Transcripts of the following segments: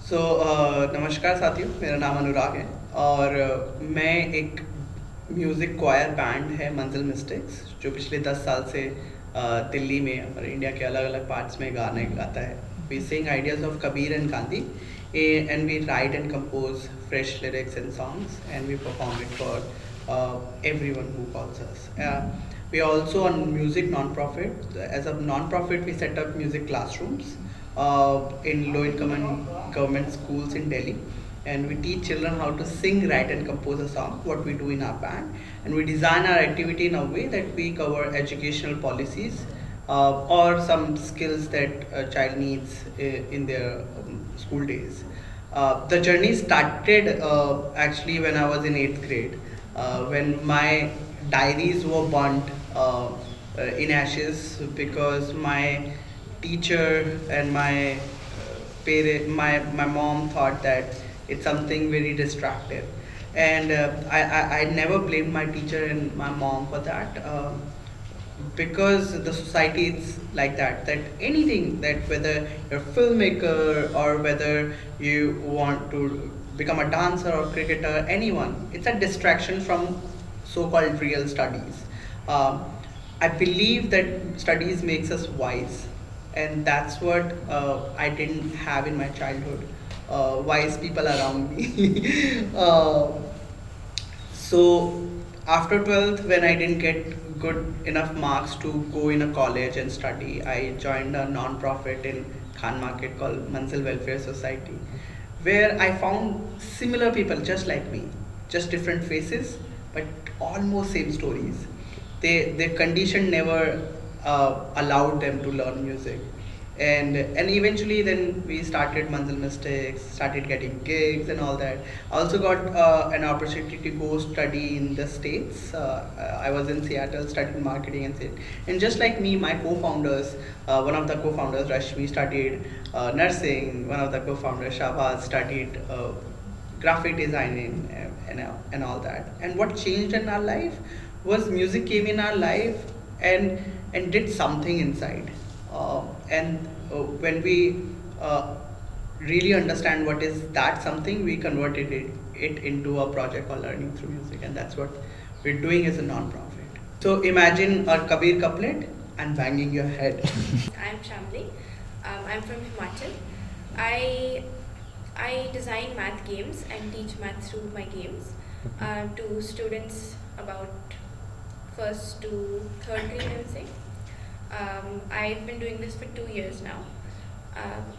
नमस्कार साथियों, मेरा नाम अनुराग है और मैं एक म्यूज़िक क्वायर बैंड है मंजिल मिस्टेक्स जो पिछले 10 साल से दिल्ली में और इंडिया के अलग अलग पार्ट्स में गाने गाता है. We sing ideas of Kabir and Gandhi and we write and compose fresh lyrics and songs and we perform it for everyone who calls us. We are also on music non-profit. As a non-profit, we set up music classrooms in low-income and government schools in Delhi, and we teach children how to sing, write, and compose a song. What we do in our band, and we design our activity in a way that we cover educational policies or some skills that a child needs in their school days. The journey started actually when I was in 8th grade, when my diaries were burnt in ashes because my teacher and my my mom thought that it's something very distractive, and I never blamed my teacher and my mom for that. Because the society is like that anything, that whether you're a filmmaker or whether you want to become a dancer or cricketer, anyone, it's a distraction from so-called real studies. I believe that studies makes us wise, and that's what I didn't have in my childhood. Wise people around me. So after 12th, when I didn't get good enough marks to go in a college and study, I joined a non-profit in Khan Market called Mansal Welfare Society, where I found similar people just like me, just different faces, but almost same stories. Their condition never allowed them to learn music, and eventually then we started Manzil Mistakes, started getting gigs and all that. I also got an opportunity to go study in the States. I was in Seattle studying marketing and sales. And just like me, my co-founders, one of the co-founders, Rashmi, studied nursing. One of the co-founders, Shahbaz, studied graphic designing and all that. And what changed in our life was music came in our life and did something inside. And when we really understand what is that something, we converted it into a project called Learning Through Music, and that's what we're doing as a non-profit. So imagine a Kabir couplet and banging your head. I'm Shamli. I'm from Himachal. I I design math games and teach math through my games to students about first to third grade, I would say. I've been doing this for 2 years now.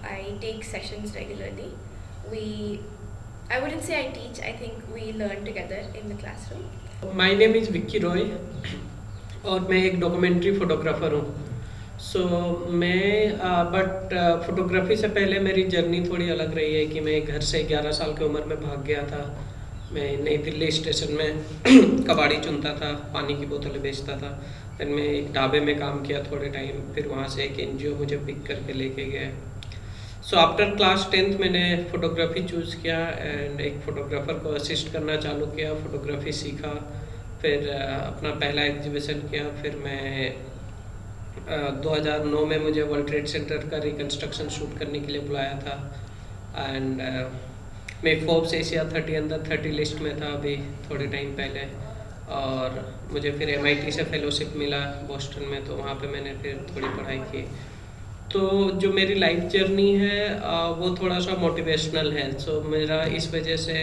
I take sessions regularly. We, I wouldn't say I teach. I think we learn together in the classroom. My name is Vicky Roy और मैं एक documentary photographer हूँ. सो मैं but photography से पहले मेरी journey थोड़ी अलग रही है कि मैं घर से 11 साल की उम्र में भाग गया था. मैं नई दिल्ली स्टेशन में कबाड़ी चुनता था, पानी की बोतलें बेचता था. फिर मैं एक ढाबे में काम किया थोड़े टाइम, फिर वहाँ से एक एनजीओ मुझे पिक करके लेके गए. सो आफ्टर क्लास 10th मैंने फ़ोटोग्राफ़ी चूज़ किया एंड एक फ़ोटोग्राफ़र को असिस्ट करना चालू किया, फ़ोटोग्राफ़ी सीखा. फिर अपना पहला एग्जीबिशन किया. फिर मैं 2009 में मुझे वर्ल्ड ट्रेड सेंटर का रिकन्स्ट्रक्शन शूट करने के लिए बुलाया था. एंड मैं फोर्ब्स एशिया 30 अंडर 30 लिस्ट में था अभी थोड़े टाइम पहले. और मुझे फिर MIT से फेलोशिप मिला बोस्टन में, तो वहाँ पे मैंने फिर थोड़ी पढ़ाई की. तो जो मेरी लाइफ जर्नी है वो थोड़ा सा मोटिवेशनल है. सो मेरा इस वजह से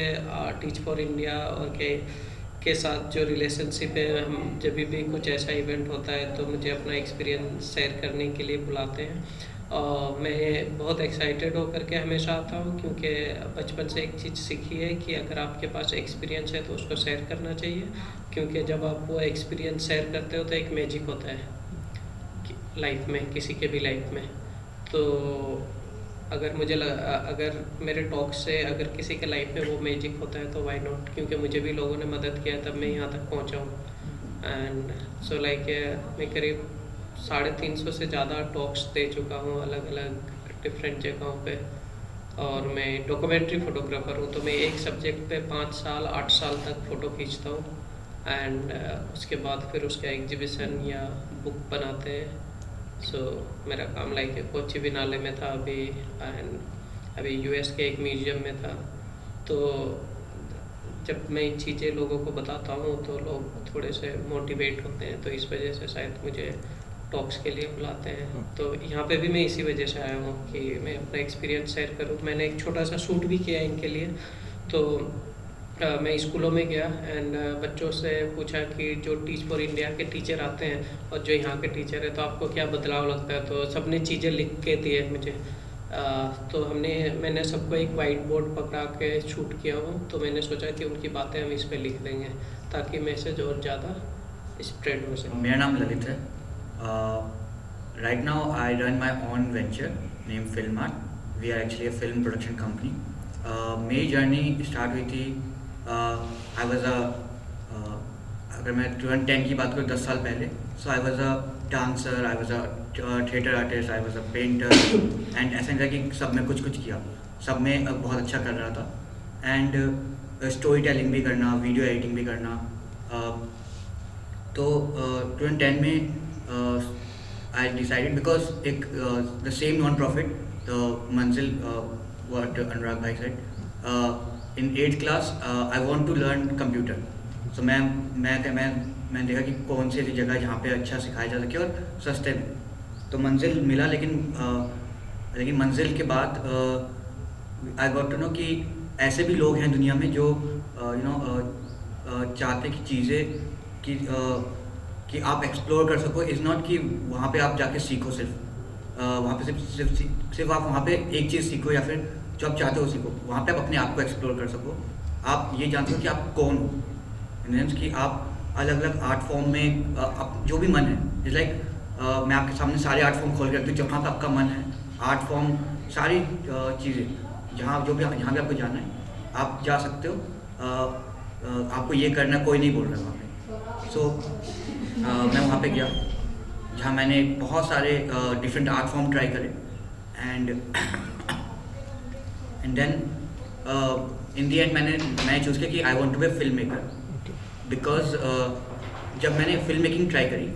टीच फॉर इंडिया और के साथ जो रिलेशनशिप है, हम जब भी कुछ ऐसा इवेंट होता है तो मुझे अपना एक्सपीरियंस शेयर करने के लिए बुलाते हैं. मैं बहुत एक्साइटेड होकर के हमेशा आता हूँ, क्योंकि बचपन से एक चीज़ सीखी है कि अगर आपके पास एक्सपीरियंस है तो उसको शेयर करना चाहिए. क्योंकि जब आप वो एक्सपीरियंस शेयर करते हो तो एक मैजिक होता है लाइफ में, किसी के भी लाइफ में. तो अगर मेरे टॉक से अगर किसी के लाइफ में वो मैजिक होता है तो वाई नॉट, क्योंकि मुझे भी लोगों ने मदद किया तब मैं यहाँ तक पहुँचा हूँ. एंड सो लाइक मैं करीब 350 से ज़्यादा टॉक्स दे चुका हूँ अलग अलग डिफरेंट जगहों पे. और मैं डॉक्यूमेंट्री फ़ोटोग्राफ़र हूँ, तो मैं एक सब्जेक्ट पे 5 साल 8 साल तक फ़ोटो खींचता हूँ. एंड उसके बाद फिर उसका एग्जीबिशन या बुक बनाते हैं. सो मेरा काम लाइक कोची भी नाले में था अभी. एंड अभी यूएस के एक म्यूज़ियम में था। तो जब मैं चीज़ें लोगों को बताता हूँ तो लोग थोड़े से मोटिवेट होते हैं, तो इस वजह से शायद मुझे टॉक्स के लिए बुलाते हैं। तो यहाँ पे भी मैं इसी वजह से आया हूँ कि मैं अपना एक्सपीरियंस शेयर करूँ। मैंने एक छोटा सा शूट भी किया इनके लिए। तो मैं स्कूलों में गया एंड बच्चों से पूछा कि जो टीच फॉर इंडिया के टीचर आते हैं और जो यहाँ के टीचर है, तो आपको क्या बदलाव लगता है। तो सबने चीज़ें लिख के दिए मुझे। तो मैंने सबको एक वाइट बोर्ड पकड़ा के शूट किया हूँ। तो मैंने सोचा कि उनकी बातें हम इस पे लिख देंगे ताकि मैसेज और ज़्यादा स्प्रेड हो सके। मेरा नाम ललित है। Right now I run my own venture name film art. We are actually a film production company. मेरी जर्नी स्टार्ट हुई थी, आई वॉज अगर मैं 2010 की बात करूँ 10 साल पहले, so I was a dancer, I was a theatre artist, I was a painter and ऐसा नहीं था कि सब में कुछ किया, सब में बहुत अच्छा कर रहा था। एंड स्टोरी टेलिंग भी करना, वीडियो एडिटिंग भी करना। तो 2010 में आई डिसाइडेड बिकॉज एक the same non profit the मंजिल what अनुराग भाई said in 8th class I want to learn computer. So मैं देखा कि कौन सी ऐसी जगह जहाँ पे अच्छा सिखाया जा सके और सस्ते में। तो मंजिल मिला, लेकिन मंजिल के बाद आई गॉट टू नो कि ऐसे भी लोग हैं दुनिया में जो चाहते कि चीज़ें कि आप एक्सप्लोर कर सको। इज़ नॉट कि वहाँ पे आप जाके सीखो, सिर्फ वहाँ पे सिर्फ आप वहाँ पे एक चीज़ सीखो या फिर जो आप चाहते हो सीखो। वहाँ पे आप अपने आप को एक्सप्लोर कर सको, आप ये जान सको कि आप कौन हो, इन सेंस कि आप अलग अलग आर्ट फॉर्म में आप जो भी मन है। इट्स लाइक मैं आपके सामने सारे आर्ट फॉर्म खोल के रखती हूँ, जहाँ पे आपका मन है, आर्ट फॉर्म सारी चीज़ें जहाँ भी आपको जाना है आप जा सकते हो। आपको ये करना कोई नहीं बोल रहा वहाँ पे। सो मैं वहाँ पे गया जहाँ मैंने बहुत सारे डिफरेंट आर्ट फॉर्म ट्राई करे and then in the end मैंने चूज़ किया कि I want to be film maker. Because जब मैंने फिल्म मेकिंग ट्राई करी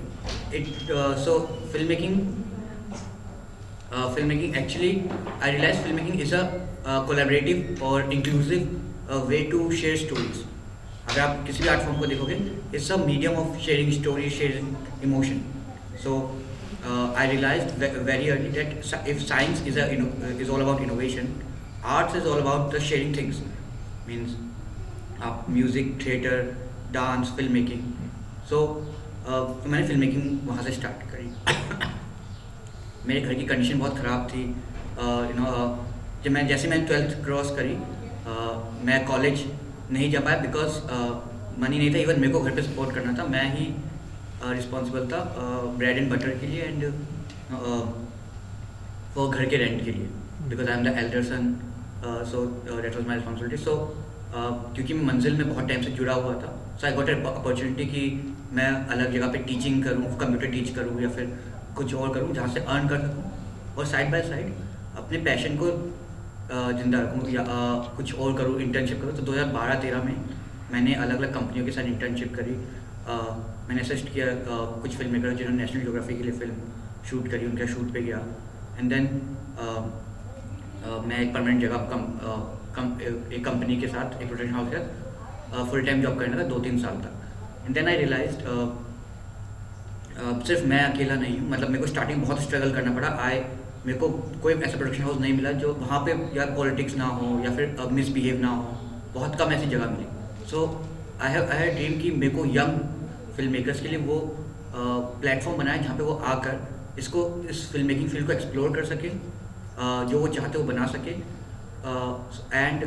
film making actually I realise film making is a collaborative और inclusive way to share stories. अगर आप किसी भी आर्ट फॉर्म को देखोगे, it's a medium of sharing story, sharing emotion. So I realised very early that if science is all about innovation, arts is all about the sharing things. Means आप music, theatre, dance, film making. So मैंने film making वहाँ से start करी। मेरे घर की condition बहुत ख़राब थी। जैसे मैंने 12th क्रॉस करी, मैं कॉलेज नहीं जा पाया बिकॉज मनी नहीं था। इवन मेरे को घर पे सपोर्ट करना था, मैं ही रिस्पॉन्सिबल था ब्रेड एंड बटर के लिए एंड फॉर घर के रेंट के लिए, because I am the elder son. So that was my responsibility. So क्योंकि मैं मंजिल में बहुत टाइम से जुड़ा हुआ था, सो आई गॉट एन अपॉर्चुनिटी कि मैं अलग जगह पे टीचिंग करूँ, कंप्यूटर टीच करूँ या फिर कुछ और करूँ जहाँ से अर्न कर सकूँ और साइड बाय साइड अपने पैशन को जिंदा रखूँ या कुछ और करूँ, इंटर्नशिप करूँ। तो 2012-13 में मैंने अलग अलग कंपनियों के साथ इंटर्नशिप करी। मैंने असिस्ट किया कुछ फिल्म मेकर जिन्होंने नेशनल ज्योग्राफी के लिए फिल्म शूट करी, उनके शूट पे गया। एंड देन मैं एक परमानेंट जगह एक कंपनी के साथ, एक प्रोडक्शन हाउस के साथ फुल टाइम जॉब करना था 2-3 साल तक। एंड देन आई रियलाइज्ड सिर्फ मैं अकेला नहीं हूँ। मतलब मेरे को स्टार्टिंग बहुत स्ट्रगल करना पड़ा। मेरे को कोई ऐसा प्रोडक्शन हाउस नहीं मिला जो वहाँ पे या पॉलिटिक्स ना हो या फिर मिसबिहेव ना हो, बहुत कम ऐसी जगह मिली। सो आई हैव ड्रीम कि मेरे को यंग फिल्म मेकर्स के लिए वो प्लेटफॉर्म बनाए जहाँ पे वो आकर इस फिल्म मेकिंग फील्ड को एक्सप्लोर कर सके, जो वो चाहते वो बना सके एंड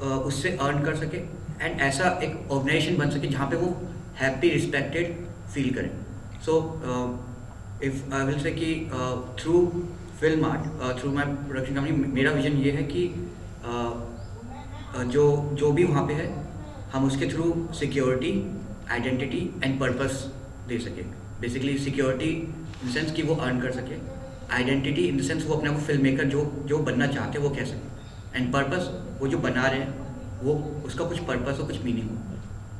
उससे अर्न कर सके एंड ऐसा एक ऑर्गेनाइजेशन बन सके जहाँ पे वो हैप्पी, रिस्पेक्टेड फील करें। So if I will say कि through film art, through my production company, मेरा विजन ये है कि जो भी वहाँ पे है हम उसके through security, identity and purpose दे सके। Basically security in the sense कि वो अर्न कर सके, आइडेंटिटी इन द सेंस वो अपने आप को फिल्म मेकर जो बनना चाहते हैं वो कह सके, एंड पर्पस वो जो बना रहे हैं वो उसका कुछ पर्पस हो, कुछ मीनिंग हो।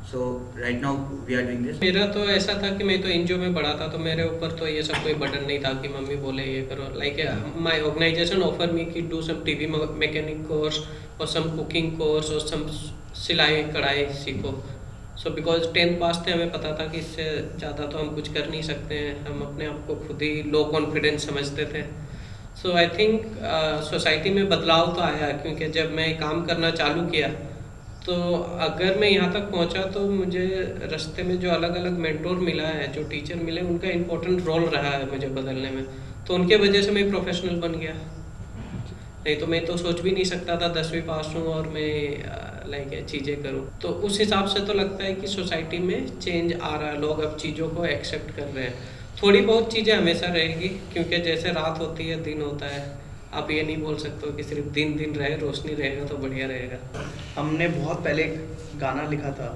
So right now we are doing this. मेरा तो ऐसा था कि मैं तो एनजीओ में पढ़ा था, तो मेरे ऊपर तो ये सब कोई बर्डन नहीं था कि मम्मी बोले ये करो. Like my organisation offer me कि do some TV mechanic course और सम कुकिंग कोर्स और सम सिलाई कढ़ाई सीखो. सो बिकॉज 10th पास थे, हमें पता था कि इससे ज़्यादा तो हम कुछ कर नहीं सकते हैं. हम अपने आप को खुद ही लो कॉन्फिडेंस समझते थे. सो आई थिंक सोसाइटी में बदलाव तो आया, क्योंकि जब मैं काम करना चालू किया तो अगर मैं यहाँ तक पहुँचा तो मुझे रास्ते में जो अलग अलग मेंटोर मिला है, जो टीचर मिले, उनका इम्पोर्टेंट रोल रहा है मुझे बदलने में. तो उनके वजह से मैं प्रोफेशनल बन गया. नहीं तो मैं तो सोच भी नहीं सकता था 10वीं पास हूँ और मैं लाइक चीज़ें करूँ. तो उस हिसाब से तो लगता है कि सोसाइटी में चेंज आ रहा है, लोग अब चीज़ों को एक्सेप्ट कर रहे हैं. थोड़ी बहुत चीज़ें हमेशा रहेगी, क्योंकि जैसे रात होती है दिन होता है. आप ये नहीं बोल सकते हो कि सिर्फ दिन दिन रहे, रोशनी रहेगा तो बढ़िया रहेगा. हमने बहुत पहले एक गाना लिखा था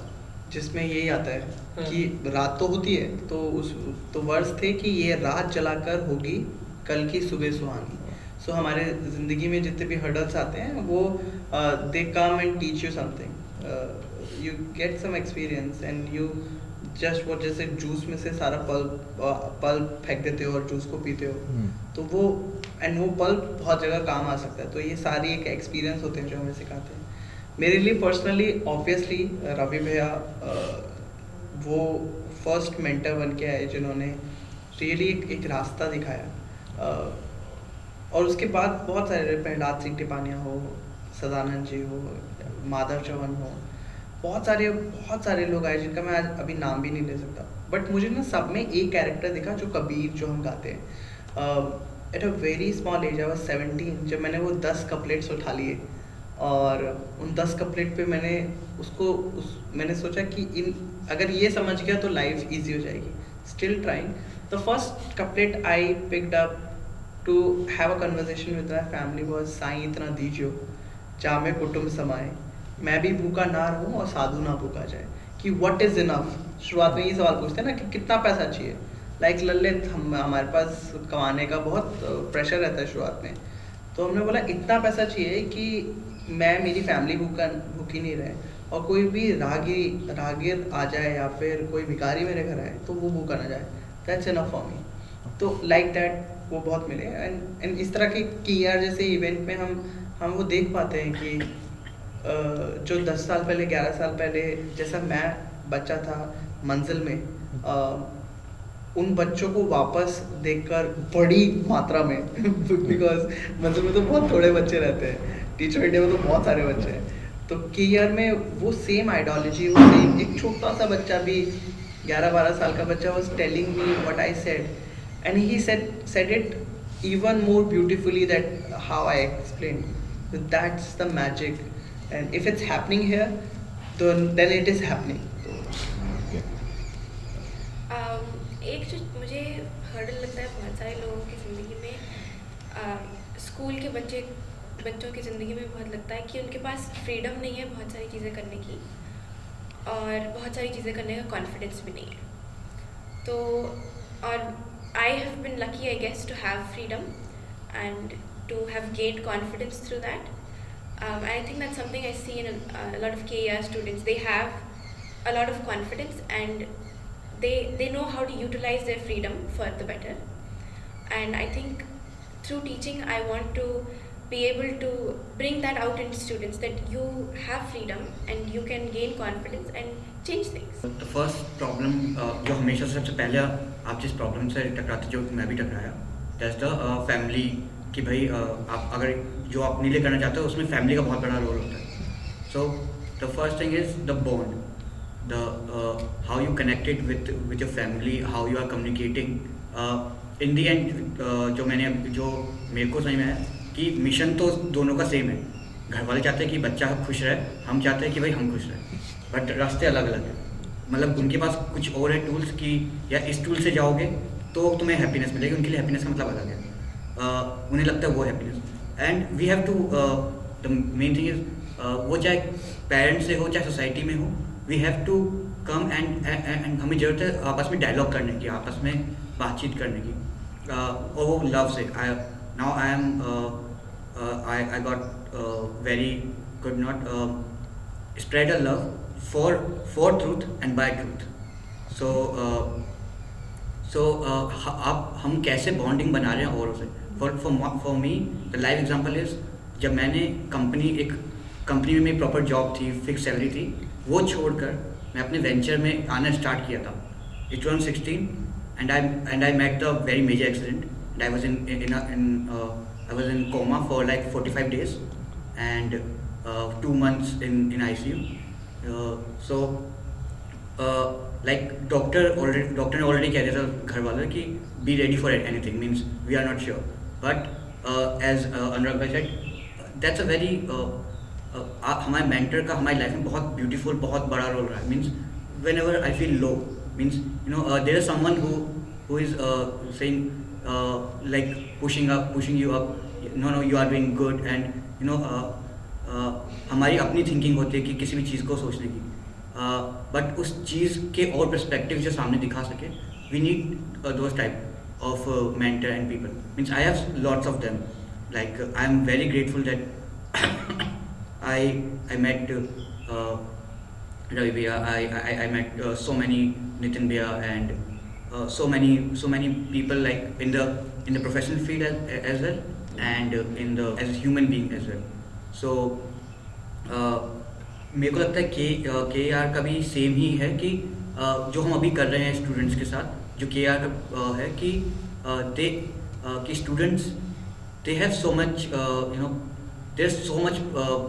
जिसमें यही आता है कि रात तो होती है, तो उस तो वर्ड्स थे कि ये रात जलाकर होगी कल की सुबह सुहानी. सो हमारे ज़िंदगी में जितने भी हर्डल्स आते हैं वो they come and teach you something. You get some experience and you just वो जैसे जूस में से सारा पल्प फेंक देते हो और जूस को पीते हो, तो वो एंड वो पल्प बहुत जगह काम आ सकता है. तो ये सारी एक एक्सपीरियंस होते हैं जो हमें सिखाते हैं. मेरे लिए पर्सनली ऑब्वियसली रवि भैया वो फर्स्ट मेंटर बन के आए जिन्होंने रियली एक रास्ता दिखाया. और उसके बाद बहुत सारे प्रहलाद सिंह टिपानिया हो, सदानंद जी हो, माधव चौहान हो, बहुत सारे लोग आए जिनका मैं आज अभी नाम भी नहीं ले सकता. बट मुझे ना सब में एक कैरेक्टर दिखा जो कबीर जो हम गाते हैं. At a very small age, I was 17, जब मैंने वो 10 कपलेट्स उठा लिए और उन 10 कपलेट पे मैंने सोचा कि अगर ये समझ गया तो लाइफ ईजी हो जाएगी. Still trying. The first couplet I picked up to have a conversation with my family was साईं इतना दीजियो जामे कुटुंब समाए, मैं भी भूखा ना रहूं और साधु ना भूखा जाए. कि व्हाट इज इनफ. शुरुआत में ये सवाल पूछते हैं ना कि कितना पैसा चाहिए. लाइक ललित हमारे पास कमाने का बहुत प्रेशर रहता है शुरुआत में. तो हमने बोला इतना पैसा चाहिए कि मैं मेरी फैमिली भूखी नहीं रहे और कोई भी रागीर आ जाए या फिर कोई भिखारी मेरे घर आए तो वो भूखा ना जाए. That's enough for me. तो लाइक दैट वो बहुत मिले. एंड इस तरह की यार जैसे इवेंट में हम वो देख पाते हैं कि जो 10 साल पहले 11 साल पहले जैसा मैं बच्चा था मंजिल में, उन बच्चों को वापस देखकर बड़ी मात्रा में बिकॉज मंजिल में तो बहुत थोड़े बच्चे रहते हैं, टीचर इंडिया में तो बहुत सारे बच्चे हैं. तो केयर में वो सेम आइडियोलॉजी, वो सेम एक छोटा सा बच्चा भी 11-12 साल का बच्चा was telling me what I said and he said it even more beautifully that how I explained. So that's the magic. And if it's happening here, then it is happening. एक जो मुझे हर्डल लगता है बहुत सारे लोगों की ज़िंदगी में, स्कूल के बच्चों की ज़िंदगी में बहुत लगता है कि उनके पास फ्रीडम नहीं है बहुत सारी चीज़ें करने की और बहुत सारी चीज़ें करने का कॉन्फिडेंस भी नहीं है. तो और I have been lucky, I guess, to have freedom and to have gained confidence through that. And I think that's something I see in a lot of KER students. They have a lot of confidence and they know how to utilize their freedom for the better. And I think through teaching, I want to be able to bring that out into students that you have freedom and you can gain confidence and change things. The first problem जो हमेशा सबसे पहले आप जिस problem से टकराते, जो मैं भी टकराया, दैट्स द फैमिली. कि भाई आप अगर जो आप नीले करना चाहते हो उसमें फैमिली का बहुत बड़ा रोल होता है. So the first thing is the bond, the how you connected with your family, how you are communicating. In the end जो मेरे को समझ में आया कि मिशन तो दोनों का सेम है. घर वाले चाहते हैं कि बच्चा खुश रहे, हम चाहते हैं कि भाई हम खुश रहें, बट रास्ते अलग अलग हैं. मतलब उनके पास कुछ और है टूल्स की, या इस टूल से जाओगे तो तुम्हें हैप्पीनेस मिलेगी, उनके लिए हैप्पीनेस का मतलब अलग है. उन्हें लगता है वो happiness. And we have to, the main thing is वो चाहे पेरेंट्स से हो चाहे सोसाइटी में हो, we have to come and हमें ज़रूरत है आपस में डायलॉग करने की, आपस में बातचीत करने की. और वो लव से now I am I got very good, not spread a love for truth and by truth. So आप हम कैसे बॉन्डिंग बना रहे हैं औरों से. For me the live example is, जब मैंने कंपनी में मेरी प्रॉपर जॉब थी, फिक्स सैलरी थी, वो छोड़कर मैं अपने वेंचर में आना स्टार्ट किया था. It 2016 and I met the very major accident, and I was in coma for like 45 days and 2 months in ICU. Like doctor ने ऑलरेडी कह दिया था घर वालों कि be ready for anything, means we are not sure. But as Anurag भाई said, that's a very हमारे mentor का हमारी लाइफ में बहुत ब्यूटीफुल, बहुत बड़ा रोल रहा है. Means whenever I feel low, means there is someone who is saying like pushing you up, no you are doing good, and हमारी अपनी थिंकिंग होती है कि किसी भी चीज़ को सोचने की, बट उस चीज़ के और पर्सपेक्टिव जो सामने दिखा सके, we need those type of mentor and people. Means I have lots of them. Like I am very grateful that I met Ravi Bhaiya, I met so many Nitin Bhaiya, and so many people like in the professional field as well, and as a human being as well. So मेरे को लगता है के are का भी same ही है कि जो हम अभी कर रहे हैं स्टूडेंट्स के साथ, जो के आर का है कि students they have so much there so much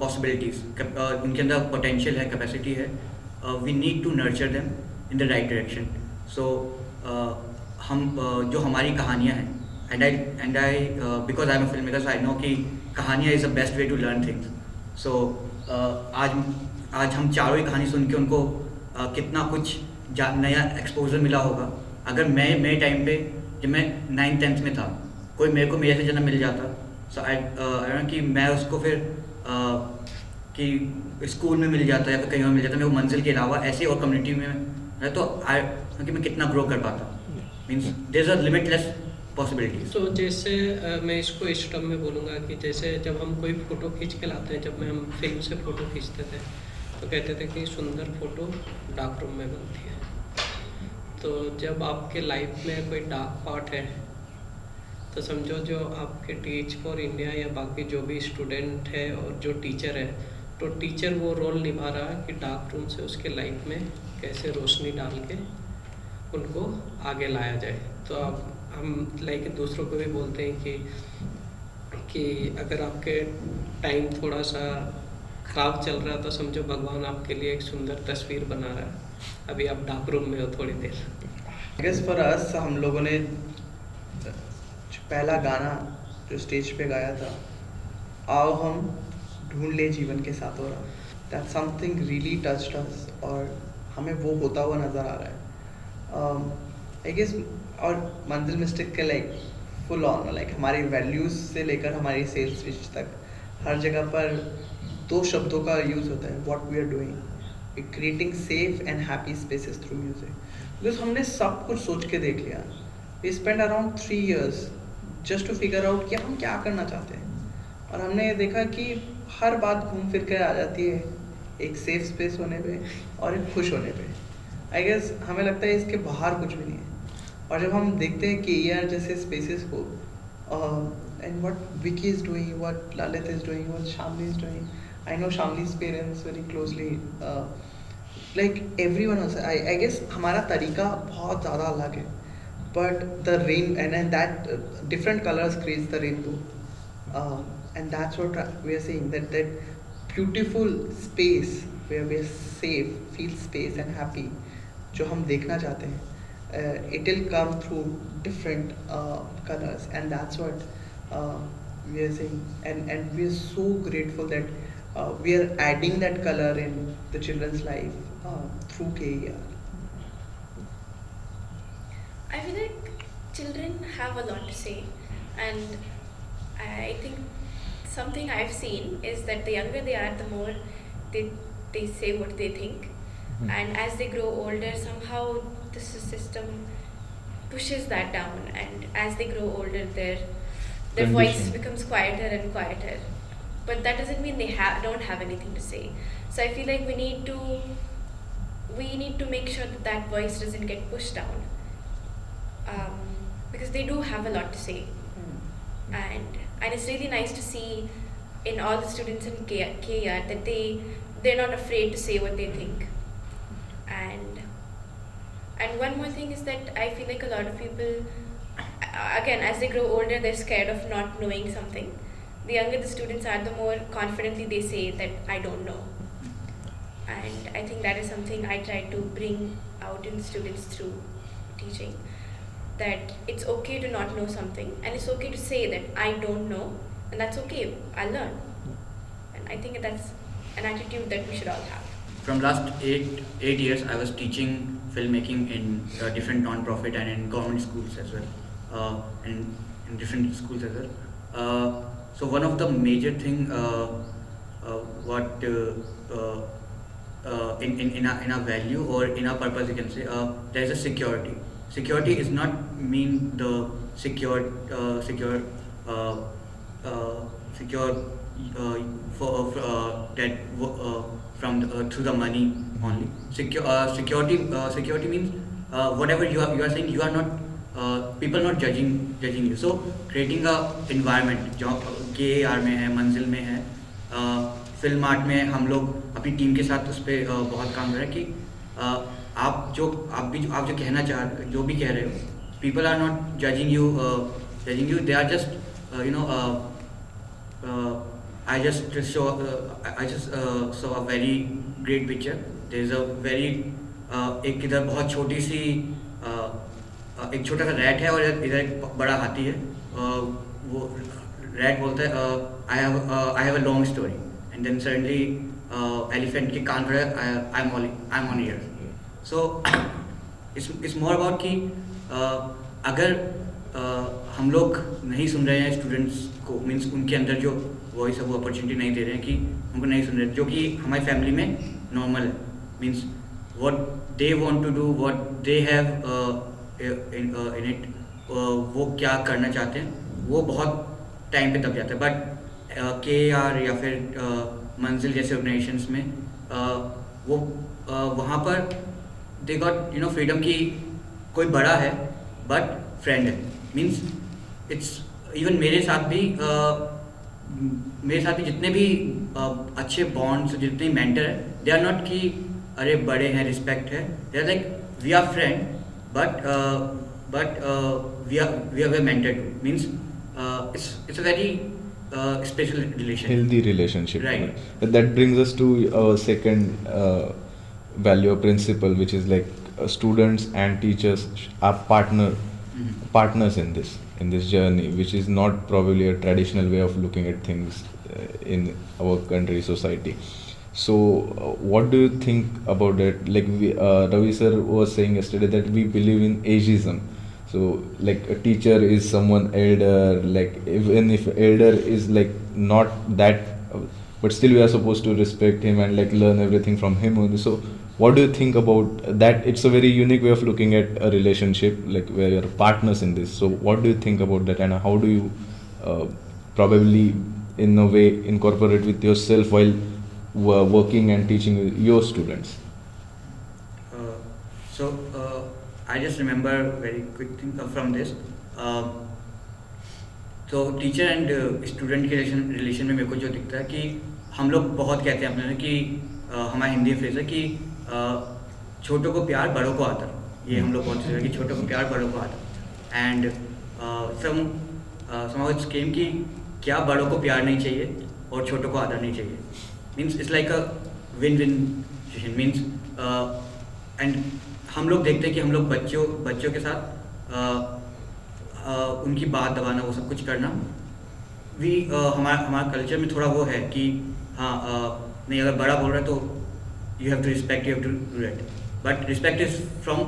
possibilities, उनके अंदर पोटेंशियल है, कैपेसिटी है. We need to nurture them in the right direction. So हम जो हमारी कहानियाँ हैं, and I because I am a film maker, so I know कि कहानियाँ is the best way to learn things. So आज हम चारों ही कहानी सुन के उनको कितना कुछ नया एक्सपोजर मिला होगा. अगर मैं मेरे टाइम पे जब मैं 9th-10th में था, कोई मेरे को मेरे से जना मिल जाता, सो आई कि मैं उसको फिर कि स्कूल में मिल जाता या फिर कहीं और मिल जाता, मैं वो मंजिल के अलावा ऐसे और कम्युनिटी में तो कि मैं कितना ग्रो कर पाता. Means there is a limitless possibilities. तो जैसे मैं इसको इस टर्म में बोलूँगा कि जैसे जब हम कोई फ़ोटो खींच के लाते हैं, जब हम फिल्म से फ़ोटो खींचते थे तो कहते थे कि सुंदर फ़ोटो डार्क रूम में बनती है. तो जब आपके लाइफ में कोई डार्क पार्ट है तो समझो जो आपके टीच फॉर इंडिया या बाकी जो भी स्टूडेंट है और जो टीचर है, तो टीचर वो रोल निभा रहा है कि डार्क रूम से उसके लाइफ में कैसे रोशनी डाल के उनको आगे लाया जाए. तो आप हम लाइक दूसरों को भी बोलते हैं कि अगर आपके टाइम थोड़ा सा ख़राब चल रहा है तो समझो भगवान आपके लिए एक सुंदर तस्वीर बना रहा है. अभी आप डार्क रूम में हो थोड़ी देर. आई गेस फॉर अस, हम लोगों ने पहला गाना जो स्टेज पे गाया था, आओ हम ढूंढ ले जीवन के साथ हो रहा, दैट समथिंग रियली टच्ड अस, और हमें वो होता हुआ नज़र आ रहा है. आई गेस और मंजिल मिस्टेक के लाइक फुल ऑन लाइक हमारी वैल्यूज़ से लेकर हमारी सेल्स पिच तक हर जगह पर 2 शब्दों का यूज़ होता है, what we are doing, creating safe and happy spaces through music. Because हमने सब कुछ सोच के देख लिया. We spend around 3 years just to figure out कि हम क्या करना चाहते हैं, और हमने देखा कि हर बात घूम फिर कर आ जाती है एक सेफ स्पेस होने पे और एक खुश होने पे. आई गेस हमें लगता है इसके बाहर कुछ भी नहीं है. और जब हम देखते हैं कि यार जैसे स्पेसेस को and what Vicky is doing, what Lalit is doing, what Shamli is doing, I know Shamli's parents very closely, like everyone also. I guess हमारा तरीका बहुत ज़्यादा अलग है, but the rain and that different colors creates the rainbow, and that's what we are saying, that beautiful space where we are safe, feel space and happy, जो हम देखना चाहते हैं, it will come through different colors, and that's what we are saying, and we are so grateful that we are adding that color in the children's life through KER. I feel like children have a lot to say, and I think something I've seen is that the younger they are, the more they say what they think, and as they grow older, somehow the system pushes that down, and as they grow older, their voice becomes quieter and quieter. But that doesn't mean they don't have anything to say. So I feel like we need to we need to make sure that that voice doesn't get pushed down, because they do have a lot to say, and it's really nice to see in all the students in KR that they're not afraid to say what they think. And one more thing is that I feel like a lot of people, again, as they grow older, they're scared of not knowing something. The younger the students are, the more confidently they say that I don't know. And I think that is something I try to bring out in students through teaching, that it's okay to not know something, and it's okay to say that I don't know, and that's okay, I'll learn. And I think that's an attitude that we should all have. From last eight years, I was teaching filmmaking in different non-profit and in government schools as well, and in different schools as well. So one of the major thing what in our value or in our purpose, you can say, there is a security. Security is not mean the secure for that from through the money only. Security means whatever you are saying, you are not people not judging you. So creating a environment जो KAR में है, मंजिल में है, film art में हम लोग अपनी टीम के साथ उस पर बहुत काम कर रहे हैं कि आप जो कहना जो भी कह रहे हो, people are not judging you, they are just I just saw a very great picture. There is a very एक इधर बहुत छोटी सी एक छोटा सा रैट है और इधर एक बड़ा हाथी है. वो रैट बोलता है I have a long story, and then suddenly elephant के कान खड़े I'm on here. So it's more about कि अगर हम लोग नहीं सुन रहे हैं स्टूडेंट्स को, मीन्स उनके अंदर जो वॉइस है वो अपॉर्चुनिटी नहीं दे रहे हैं कि उनको नहीं सुन रहे, जो कि हमारी फैमिली में नॉर्मल है. Means what they want to do, what they have in it, वो क्या करना चाहते हैं, वो बहुत टाइम पे दब जाता है. बट KAR या फिर मंजिल जैसे ऑर्गेनाइजेशंस में वो वहाँ पर दे गॉट फ्रीडम की कोई बड़ा है बट फ्रेंड है. मीन्स इट्स इवन मेरे साथ भी जितने भी अच्छे बॉन्ड्स, जितने मेंटर है, दे आर नॉट कि अरे बड़े हैं, रिस्पेक्ट है. They are like we are friend but we are mentor too. Means it's a very special relation, healthy relationship, right? But that brings us to our second value or principle, which is like students and teachers are partners in this journey, which is not probably a traditional way of looking at things in our country, society. So what do you think about that? Like Ravi sir was saying yesterday that we believe in ageism. So like a teacher is someone elder, like even if elder is like not that, but still we are supposed to respect him and like learn everything from him only. So what do you think about that? It's a very unique way of looking at a relationship, like where you're partners in this. So what do you think about that, and how do you probably in a way incorporate with yourself while working and teaching your students? I just remember very quick thing from this. तो teacher and student के relation में मेरे को जो दिखता है कि हम लोग बहुत कहते हैं अपने कि हमारा हिंदी फ्रेज है कि छोटों को प्यार बड़ों को आदर. ये हम लोग बहुत सोचते हैं कि छोटों को प्यार बड़ों को आदर. एंड somehow it's came कि क्या बड़ों को प्यार नहीं चाहिए और छोटों को आदर नहीं चाहिए. Means it's like a win win situation. Means and हम लोग देखते हैं कि हम लोग बच्चों के साथ उनकी बात दबाना, वो सब कुछ करना भी हमारा कल्चर में थोड़ा वो है कि हाँ नहीं, अगर बड़ा बोल रहा है तो you have to respect, you have to do that. But respect is from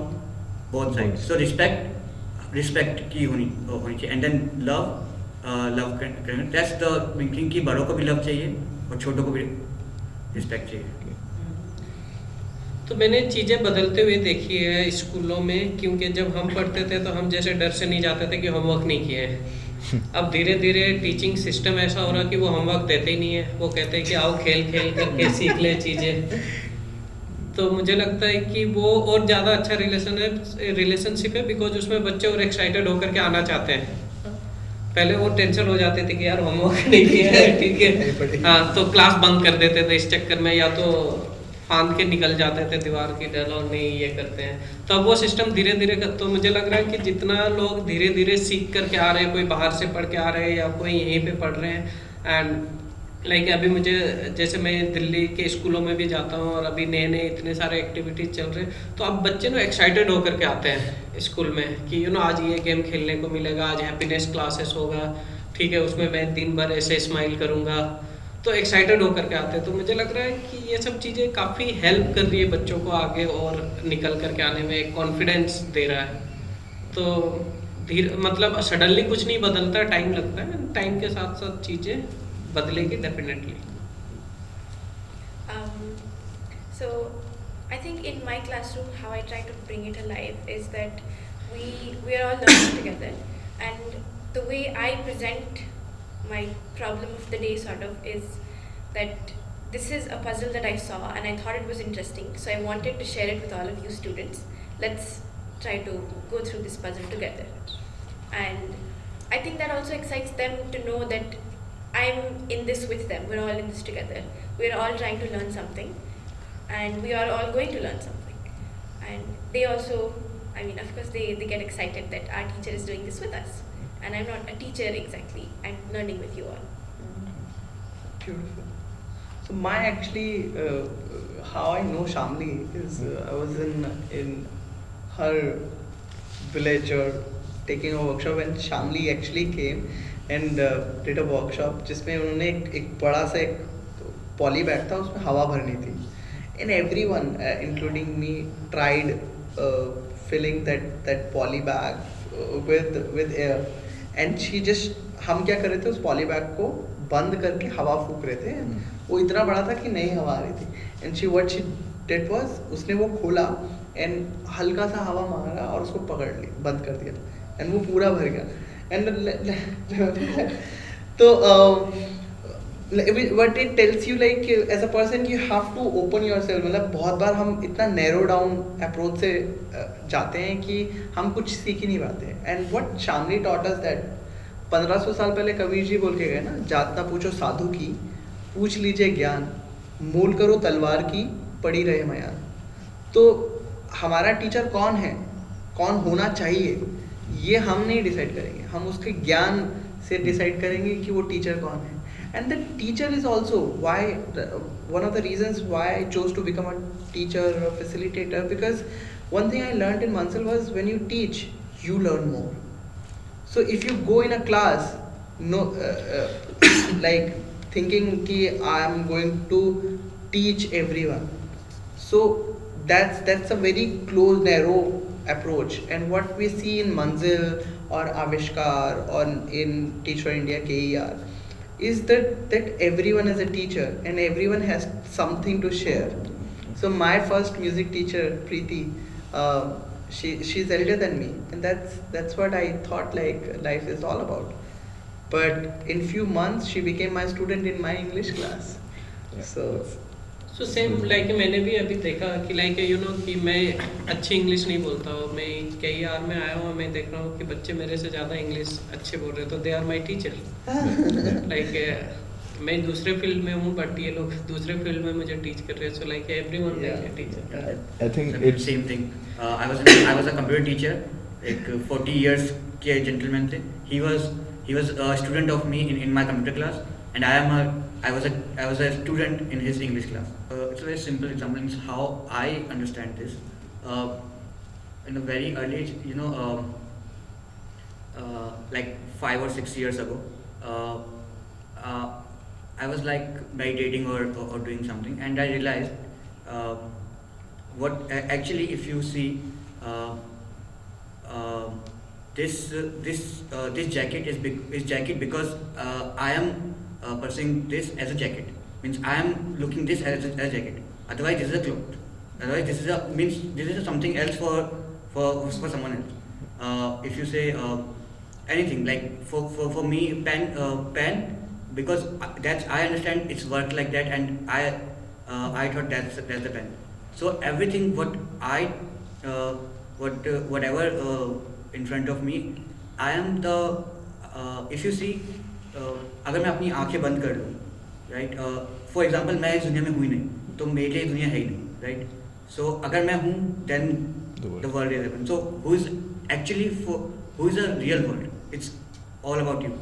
both side. So respect की होनी चाहिए. एंड देन लव करना, दैट्स द थिंग कि बड़ों को भी लव चाहिए और छोटों को भी रिस्पेक्ट चाहिए. तो मैंने चीज़ें बदलते हुए देखी है स्कूलों में, क्योंकि जब हम पढ़ते थे तो हम जैसे डर से नहीं जाते थे कि होमवर्क नहीं किए हैं. अब धीरे धीरे टीचिंग सिस्टम ऐसा हो रहा कि वो होमवर्क देते ही नहीं है. वो कहते हैं कि आओ खेल करके सीख ले चीज़ें. तो मुझे लगता है कि वो और ज़्यादा अच्छा रिलेशनशिप है, बिकॉज उसमें बच्चे और एक्साइटेड होकर के आना चाहते हैं। पहले वो टेंशन हो जाते थे कि यार होमवर्क नहीं किया है, ठीक है, हाँ, तो क्लास बंक कर देते थे इस चक्कर में, या तो फांद के निकल जाते थे दीवार की डर और नहीं ये करते हैं। तो अब वो सिस्टम धीरे धीरे, तो मुझे लग रहा है कि जितना लोग धीरे धीरे सीख करके आ रहे हैं, कोई बाहर से पढ़ के आ रहे हैं या कोई यहीं पे पढ़ रहे हैं, एंड लाइक अभी मुझे, जैसे मैं दिल्ली के स्कूलों में भी जाता हूँ और अभी नए नए इतने सारे एक्टिविटीज चल रहे हैं, तो अब बच्चे ना एक्साइटेड होकर के आते हैं स्कूल में कि आज ये गेम खेलने को मिलेगा, आज हैप्पीनेस क्लासेस होगा, ठीक है, उसमें मैं दिन भर ऐसे स्माइल करूँगा, तो एक्साइटेड होकर के आते हैं। तो मुझे लग रहा है कि ये सब चीज़ें काफ़ी हेल्प कर रही है बच्चों को आगे और निकल करके आने में, एक कॉन्फिडेंस दे रहा है। तो धीरे, मतलब सडनली कुछ नहीं बदलता, टाइम लगता है, टाइम के साथ साथ चीज़ें बदलेगी definitely. So I think in my classroom, how I try to bring it alive is that we are all learning together, and the way I present my problem of the day sort of is that this is a puzzle that I saw and I thought it was interesting, so I wanted to share it with all of you students. Let's try to go through this puzzle together. And I think that also excites them to know that I'm in this with them. We're all in this together. We're all trying to learn something, and we are all going to learn something. And they also, I mean, of course, they get excited that our teacher is doing this with us. And I'm not a teacher exactly. I'm learning with you all. Beautiful. So my actually, how I know Shamli is I was in her village or taking a workshop when Shamli actually came and did a workshop जिसमें उन्होंने एक बड़ा सा एक poly bag था, उसमें हवा भरनी थी, and everyone including me tried filling that poly bag with air, and she just, हम क्या कर रहे थे, उस पॉली बैग को बंद करके हवा फूक रहे थे, वो इतना बड़ा था कि नहीं हवा आ रही थी, and she what she did was, उसने वो खोला एंड हल्का सा हवा मारा और उसको पकड़ ली, बंद कर दिया, एंड वो पूरा भर गया, एंड तो what it tells you like as a person you have to open yourself, मतलब बहुत बार हम इतना narrow down approach से जाते हैं कि हम कुछ सीख ही नहीं पाते, and what Shamli taught us that 1500 साल पहले कबीर जी बोल के गए ना, जात ना पूछो साधु की, पूछ लीजिए ज्ञान, मूल करो तलवार की, पड़ी रहे मयान। तो हमारा टीचर कौन है, कौन होना चाहिए, ये हम नहीं डिसाइड करेंगे, हम उसके ज्ञान से डिसाइड करेंगे कि वो टीचर कौन है। And the teacher is also one of the reasons why I chose to become a teacher or a facilitator, because one thing I learned in Mansell was when you teach, you learn more. So if you go in a class, like thinking ki I am going to teach everyone, so that's a very close, narrow approach. And what we see in Manzil or Avishkar or in Teach for India KER is that everyone is a teacher and everyone has something to share. So my first music teacher, Preeti, she's elder than me, and that's what I thought like life is all about. But in few months she became my student in my English class. So same like मैंने भी अभी देखा कि like कि मैं अच्छी English नहीं बोलता हूँ, मैं KER में आया हूँ, मैं देख रहा हूँ कि बच्चे मेरे से ज़्यादा इंग्लिश अच्छे बोल रहे हैं, तो they are my teacher. Like मैं दूसरे फील्ड में हूँ बट ये लोग दूसरे फील्ड में मुझे टीच कर रहे हैं, so like everyone like a teacher. I think it's same thing, I was a computer teacher, एक 40 years के gentleman थे, he was a student of me in my computer class, and I was a student in his English class. It's a very simple example. It's how I understand this. In a very early age, like 5 or 6 years ago, I was like meditating or doing something, and I realized what actually, if you see, this jacket is jacket because I am pursuing this as a jacket, means I am looking this as a jacket, otherwise this is a cloth, otherwise this is something else for someone else. If you say anything like for me pen, because I understand its work like that, and I thought that's the pen. So everything whatever in front of me, I am the if you see, अगर मैं अपनी आंखें बंद कर लूँ, right, for example मैं इस दुनिया में हुई नहीं तो मेरे लिए दुनिया है ही नहीं, राइट. सो अगर मैं हूँ then the world is happen. So who is actually who is a real world? It's all about you.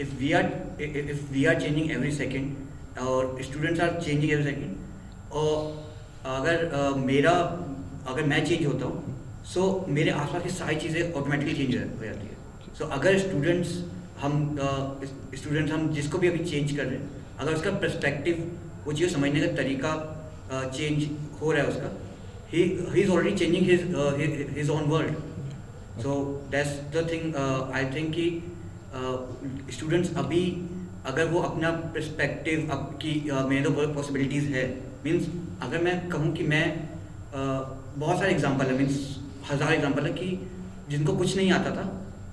If we are changing every second or students are changing every second, और अगर मैं change होता हूँ सो मेरे आसपास की सारी चीज़ें ऑटोमेटिकली चेंज हो जाती है. सो अगर स्टूडेंट्स हम जिसको भी अभी चेंज कर रहे हैं, अगर उसका पर्सपेक्टिव, वो चीज़ समझने का तरीका चेंज हो रहा है उसका, he is already changing his own world. So that's the thing. I think कि स्टूडेंट्स अभी अगर वो अपना पर्सपेक्टिव आपकी मेरे तो बहुत पॉसिबिलिटीज़ है. मीन्स अगर मैं कहूँ कि मैं बहुत सारे एग्जांपल है, मीन्स 1000 एग्जांपल है कि जिनको कुछ नहीं आता था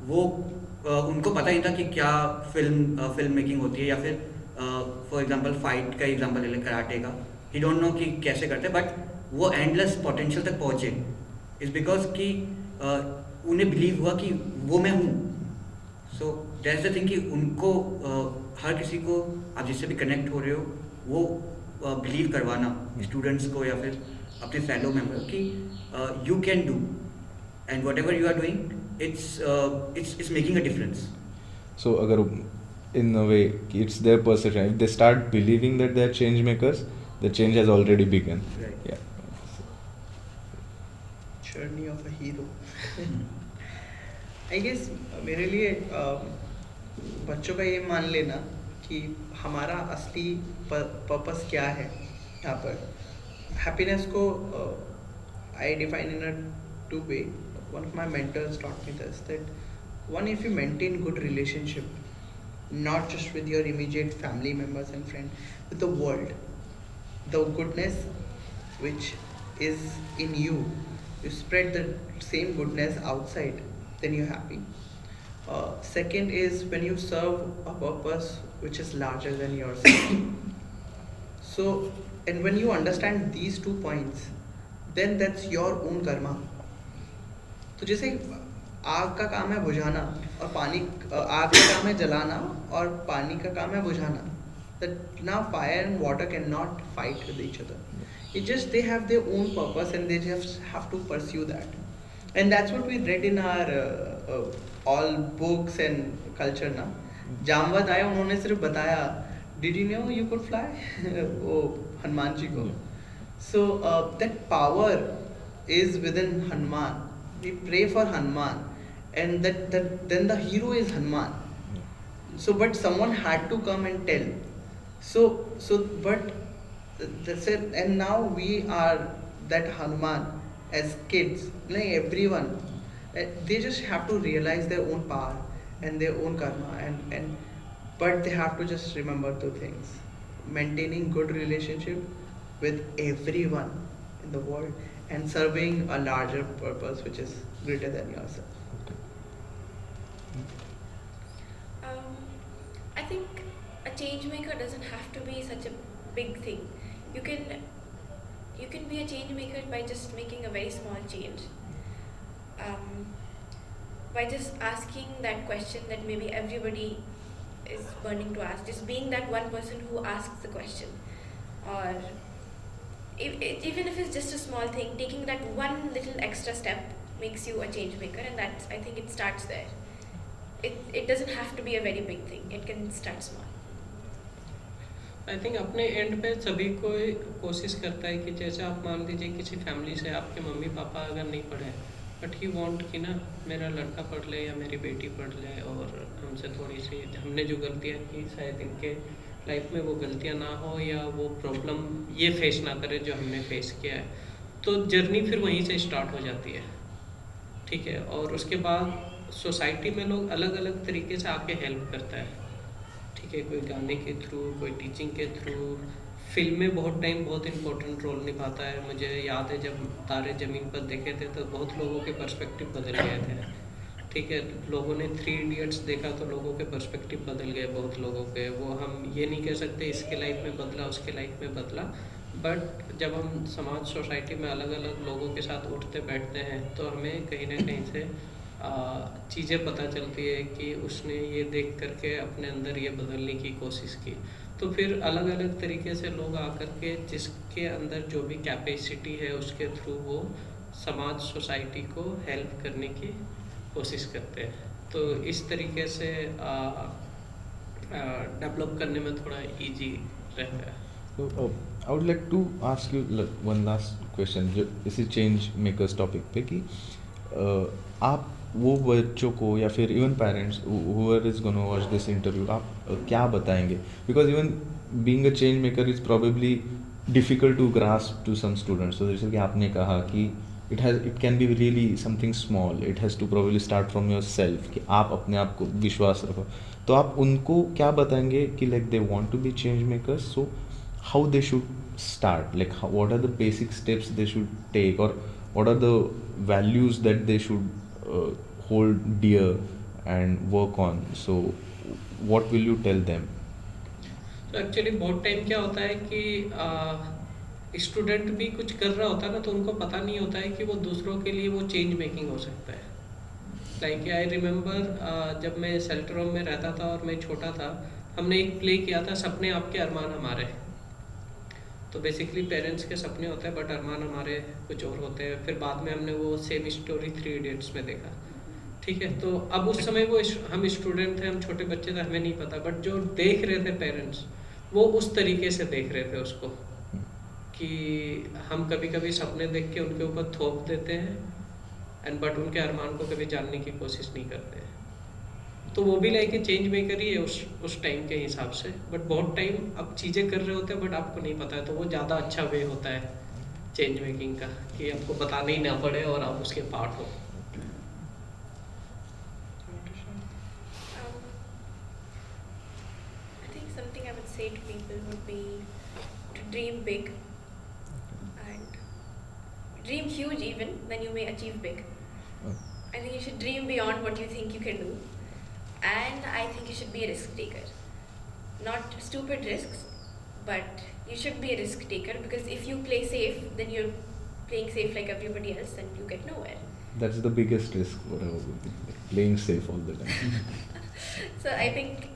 वो उनको पता ही था कि क्या फिल्म मेकिंग होती है, या फिर फॉर एग्जांपल फाइट का एग्जांपल ले लें, कराटे का. ही डोंट नो कि कैसे करते, बट वो एंडलेस पोटेंशियल तक पहुँचे इज़ बिकॉज कि उन्हें बिलीव हुआ कि वो मैं हूँ. सो दैट्स द थिंग कि उनको हर किसी को आप जिससे भी कनेक्ट हो रहे हो वो बिलीव करवाना स्टूडेंट्स को या फिर अपने फेलो मेंबर कि you can do and whatever you are doing it's making a difference. So अगर in a way it's their perception, if they start believing that they are change makers, the change has already begun. Right. Yeah. Journey of a hero. I guess मेरे लिए बच्चों का ये मान लेना कि हमारा असली पर्पस क्या है यहाँ पर. हैप्पीनेस को I define in a two way. One of my mentors taught me this that one, if you maintain good relationship, not just with your immediate family members and friends, with the world, the goodness which is in you, you spread the same goodness outside, then you're happy. Second is when you serve a purpose which is larger than yourself. So, and when you understand these 2 points, then that's your own karma. तो जैसे आग का काम है बुझाना और आग का काम है जलाना और पानी का काम है बुझाना. That now fire and water cannot fight with each other. It just they have their own purpose and they just have to pursue that. And that's what we read in our all books and culture ना. जामवंत आए, उन्होंने सिर्फ बताया did you know you could fly वो हनुमान जी को. So that power is within Hanuman. We pray for Hanuman, and that then the hero is Hanuman. So but someone had to come and tell. So but that's it. And now we are that Hanuman as kids, like everyone, they just have to realize their own power and their own karma, and but they have to just remember 2 things: maintaining good relationship with everyone in the world and serving a larger purpose which is greater than yourself. I think a change maker doesn't have to be such a big thing. You can be a change maker by just making a very small change. By just asking that question that maybe everybody is burning to ask, just being that one person who asks the question, or even if it's just a small thing, taking that one little extra step makes you a change maker, and that's, I think it starts there. It doesn't have to be a very big thing. It can start small. I think अपने and पे सभी को कोशिश करता है कि जैसे आप मान लीजिए किसी फैमिली से आपके मम्मी पापा अगर नहीं पढ़े, बट ही वांट कि ना मेरा लड़का पढ़ ले या मेरी बेटी पढ़ ले, और हमसे थोड़ी सी हमने जो गलतियाँ की शायद इनके लाइफ में वो गलतियाँ ना हो या वो प्रॉब्लम ये फेस ना करे जो हमने फेस किया है. तो जर्नी फिर वहीं से स्टार्ट हो जाती है. ठीक है. और उसके बाद सोसाइटी में लोग अलग अलग तरीके से आके हेल्प करता है. ठीक है. कोई गाने के थ्रू, कोई टीचिंग के थ्रू, फिल्में बहुत टाइम बहुत इम्पोर्टेंट रोल निभाता है. मुझे याद है जब तारे ज़मीन पर देखे थे तो बहुत लोगों के पर्सपेक्टिव बदल गए थे. ठीक है. लोगों ने 3 इडियट्स देखा तो लोगों के पर्सपेक्टिव बदल गए बहुत लोगों के. वो हम ये नहीं कह सकते इसके लाइफ में बदला उसके लाइफ में बदला, बट जब हम समाज सोसाइटी में अलग अलग लोगों के साथ उठते बैठते हैं तो हमें कहीं ना कहीं से चीज़ें पता चलती है कि उसने ये देख करके अपने अंदर ये बदलने की कोशिश की। तो फिर अलग अलग तरीके से लोग आकर के जिसके अंदर जो भी कैपेसिटी है उसके थ्रू वो समाज सोसाइटी को हेल्प करने की कोशिश करते हैं। तो इस तरीके से डेवलप करने में थोड़ा इजी रहता है। So, I would like to ask you one last question जो इसी चेंज मेकर्स टॉपिक पे कि आप वो बच्चों को या फिर even parents whoever is going to watch this interview आप क्या बताएंगे, because even being a change maker is probably difficult to grasp to some students. तो जैसे कि आपने कहा कि it can be really something small, it has to probably start from yourself कि आप अपने आप को विश्वास रखो। तो आप उनको क्या बताएंगे कि like they want to be change makers, so how they should start, like what are the basic steps they should take, or what are the values that they should hold dear and work on, so what will you tell them? तो actually बहुत time क्या होता है कि student भी कुछ कर रहा होता है ना, तो उनको पता नहीं होता है कि वो दूसरों के लिए वो चेंज मेकिंग हो सकता है। लाइक आई रिमेम्बर जब मैं सेल्टरोम में रहता था और मैं छोटा था, हमने एक प्ले किया था सपने आपके अरमान हमारे। तो बेसिकली पेरेंट्स के सपने होते हैं बट अरमान हमारे कुछ और होते हैं। फिर बाद में हमने वो सेम स्टोरी 3 इडियट्स में देखा, ठीक है। तो अब उस समय वो हम स्टूडेंट थे, हम छोटे बच्चे थे, हमें नहीं पता, बट जो देख रहे थे पेरेंट्स वो उस तरीके से देख रहे थे उसको कि हम कभी कभी सपने देख के उनके ऊपर थोप देते हैं एंड बट उनके अरमान को कभी जानने की कोशिश नहीं करते। तो वो भी लाइक चेंज मेकर ही है उस टाइम के हिसाब से। बट बहुत टाइम आप चीज़ें कर रहे होते हैं बट आपको नहीं पता है, तो वो ज़्यादा अच्छा वे होता है चेंज मेकिंग का कि आपको बताना ही ना पड़े और आप उसके पार्ट हो। I think something I would say to people would be to dream big and dream huge. Even then you may achieve big. I think you should dream beyond what you think you can do, and I think you should be a risk taker. Not stupid risks, but you should be a risk taker, because if you play safe, then you're playing safe like everybody else and you get nowhere. That's the biggest risk for like playing safe all the time. So I think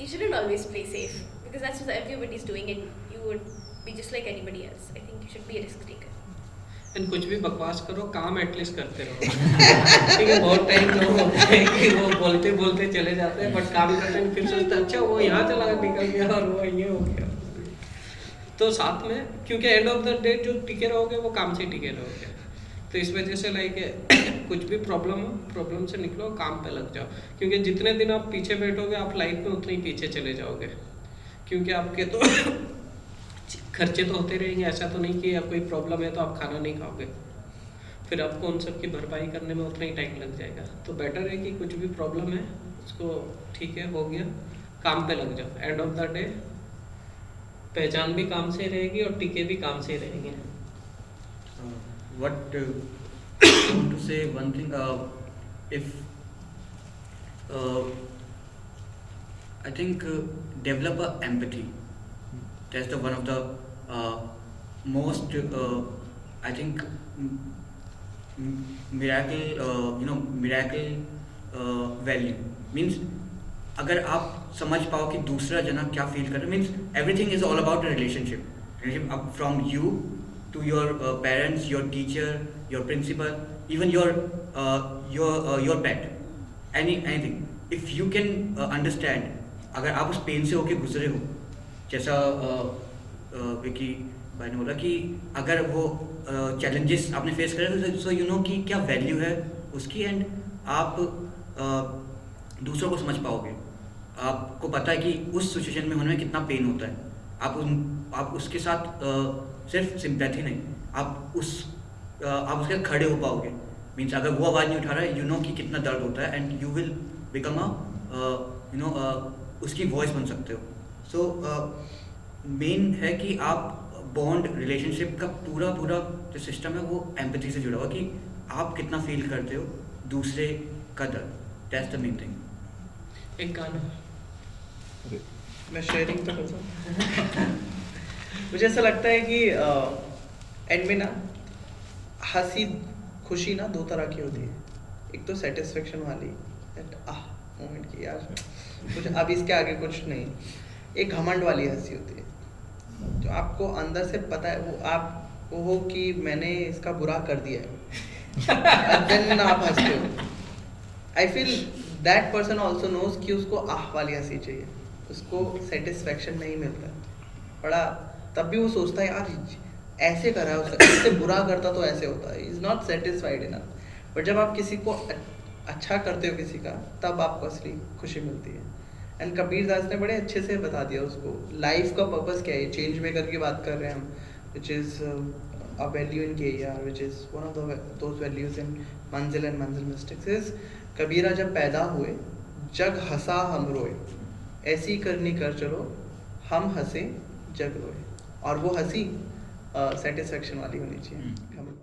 you shouldn't always play safe, because that's what everybody's doing and you would be just like anybody else. I think you should be a risk taker. And कुछ भी बकवास करो, काम at least करते रहो। ठीक है, बहुत टाइम लोग होते हैं कि वो बोलते बोलते चले जाते हैं बट काम करते हैं, फिर सोचते अच्छा वो यहाँ चला निकल गया और वो ये हो गया। तो साथ में क्योंकि एंड ऑफ द डे जो टिके रहोगे वो काम से टिके रहोगे। तो इस वजह से लाइक कुछ भी प्रॉब्लम से निकलो, काम पे लग जाओ, क्योंकि जितने दिन आप पीछे बैठोगे आप लाइफ में उतने ही पीछे चले जाओगे, क्योंकि आपके तो खर्चे तो होते रहेंगे। ऐसा तो नहीं कि कोई प्रॉब्लम है तो आप खाना नहीं खाओगे, फिर आपको उन सब की भरपाई करने में उतना ही टाइम लग जाएगा। तो बेटर है कि कुछ भी प्रॉब्लम है उसको ठीक है हो गया, काम पे लग जाओ। एंड ऑफ द डे पहचान भी काम से रहेगी और टिके भी काम से रहेंगे। What I want to say one thing, if I think develop a empathy. That's the one of the most I think miracle value means अगर आप समझ पाओ कि दूसरा जना क्या फील कर रहा है, means everything is all about relationship अब from you to your parents, your teacher, your principal, even your pet, anything. If you can understand, अगर आप उस पेन से होके गुजरे हो, जैसा विकी भाई ने बोला कि अगर वो चैलेंजेस आपने फेस करे तो यू नो कि क्या वैल्यू है उसकी, एंड आप दूसरों को समझ पाओगे। आपको पता है कि उस सिचुएशन में होने में कितना पेन होता है। आप उसके साथ सिर्फ सिंपैथी नहीं, आप उसके खड़े हो पाओगे। मीन्स अगर वो आवाज़ नहीं उठा रहा है, यू नो कि कितना दर्द होता है, एंड यू विल बिकम उसकी वॉइस बन सकते हो। सो मेन है कि आप बॉन्ड रिलेशनशिप का पूरा जो सिस्टम है वो एम्पैथी से जुड़ा हुआ, कि आप कितना फील करते हो दूसरे का दर्द। That's the main thing. एक गाना मैं शेयरिंग तो कर सकता मुझे ऐसा लगता है कि एंड में ना हंसी खुशी ना दो तरह की होती है। एक तो सेटिस्फेक्शन वाली दैट मोमेंट की यार कुछ अब इसके आगे कुछ नहीं। एक घमंड वाली हंसी होती है जो आपको अंदर से पता है, वो आप वो हो कि मैंने इसका बुरा कर दिया है देन आप हंसते हो। I feel that person also knows कि उसको वाली हंसी चाहिए, उसको सेटिस्फेक्शन नहीं मिलता बड़ा, तब भी वो सोचता है यार ऐसे करा है उसने, इससे बुरा करता तो ऐसे होता है, is not satisfied enough. But जब आप किसी को अच्छा करते हो किसी का, तब आपको असली खुशी मिलती है। एंड कबीर दास ने बड़े अच्छे से बता दिया उसको, लाइफ का पर्पस क्या है, चेंज मेकर की बात कर रहे हैं हम, which is a value in KER, which is one of those values in Manzil and Manzil Mystics is कबीरा जब पैदा हुए जग हंसा हम रोए, ऐसी करनी कर चलो हम हंसे जग रोए। और वो हंसी सेटिस्फेक्शन वाली होनी चाहिए, घमंड वाली।